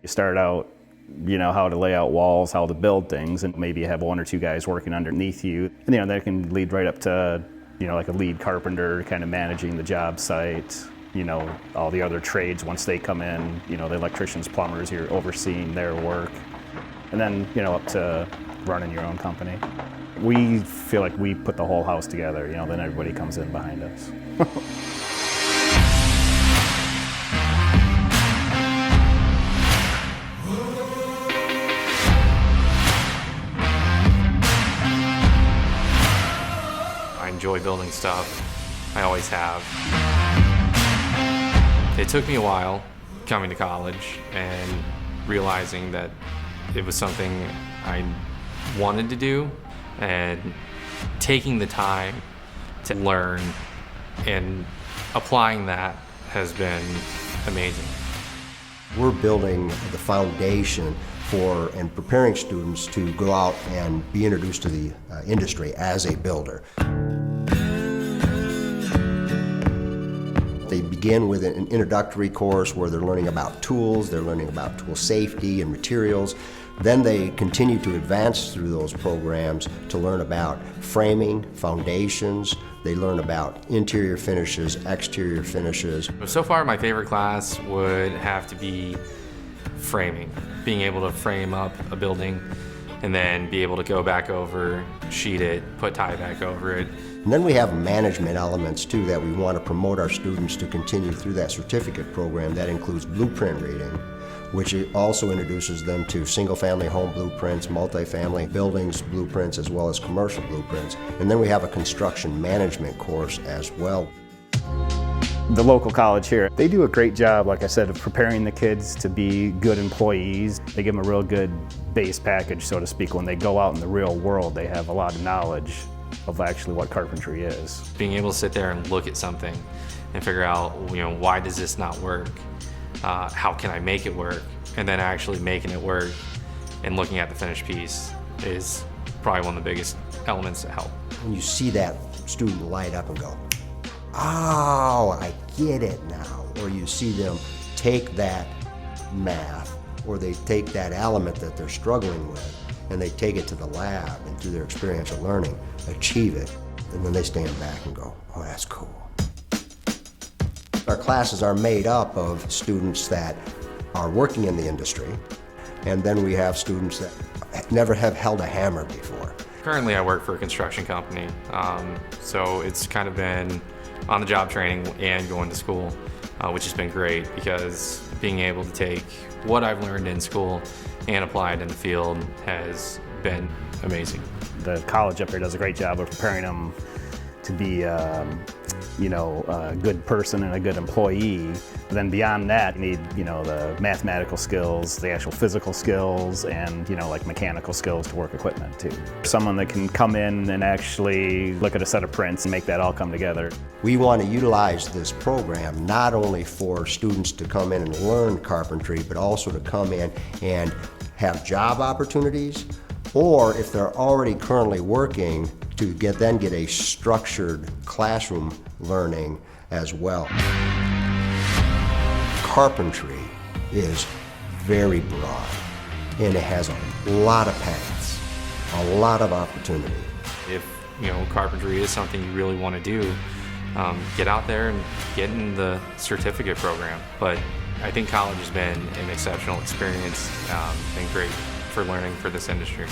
You start out, how to lay out walls, how to build things, and maybe you have one or two guys working underneath you. And, that can lead right up to, like a lead carpenter kind of managing the job site, all the other trades once they come in, the electricians, plumbers, you're overseeing their work. And then, up to running your own company. We feel like we put the whole house together, then everybody comes in behind us. I enjoy building stuff. I always have. It took me a while coming to college and realizing that it was something I wanted to do, and taking the time to learn and applying that has been amazing. We're building the foundation for and preparing students to go out and be introduced to the industry as a builder. They begin with an introductory course where they're learning about tools, they're learning about tool safety and materials. Then they continue to advance through those programs to learn about framing, foundations. They learn about interior finishes, exterior finishes. So far, my favorite class would have to be framing. Being able to frame up a building and then be able to go back over, sheet it, put tie back over it. And then we have management elements too that we want to promote our students to continue through that certificate program. That includes blueprint reading, which also introduces them to single-family home blueprints, multifamily buildings blueprints, as well as commercial blueprints. And then we have a construction management course as well. The local college here, they do a great job, like I said, of preparing the kids to be good employees. They give them a real good base package, so to speak. When they go out in the real world, they have a lot of knowledge of actually what carpentry is. Being able to sit there and look at something and figure out, why does this not work? How can I make it work? And then actually making it work and looking at the finished piece is probably one of the biggest elements that help. When you see that student light up and go, oh, I get it now. Or you see them take that math, or they take that element that they're struggling with, and they take it to the lab and through their experiential learning, achieve it. And then they stand back and go, oh, that's cool. Our classes are made up of students that are working in the industry, and then we have students that never have held a hammer before. Currently I work for a construction company, so it's kind of been on-the-job training and going to school, which has been great because being able to take what I've learned in school and apply it in the field has been amazing. The college up here does a great job of preparing them to be a good person and a good employee. But then beyond that, you need, the mathematical skills, the actual physical skills, and, like mechanical skills to work equipment too. Someone that can come in and actually look at a set of prints and make that all come together. We want to utilize this program not only for students to come in and learn carpentry, but also to come in and have job opportunities, or if they're already currently working, to get a structured classroom learning as well. Carpentry is very broad, and it has a lot of paths, a lot of opportunity. If carpentry is something you really want to do, get out there and get in the certificate program. But I think college has been an exceptional experience and great for learning for this industry.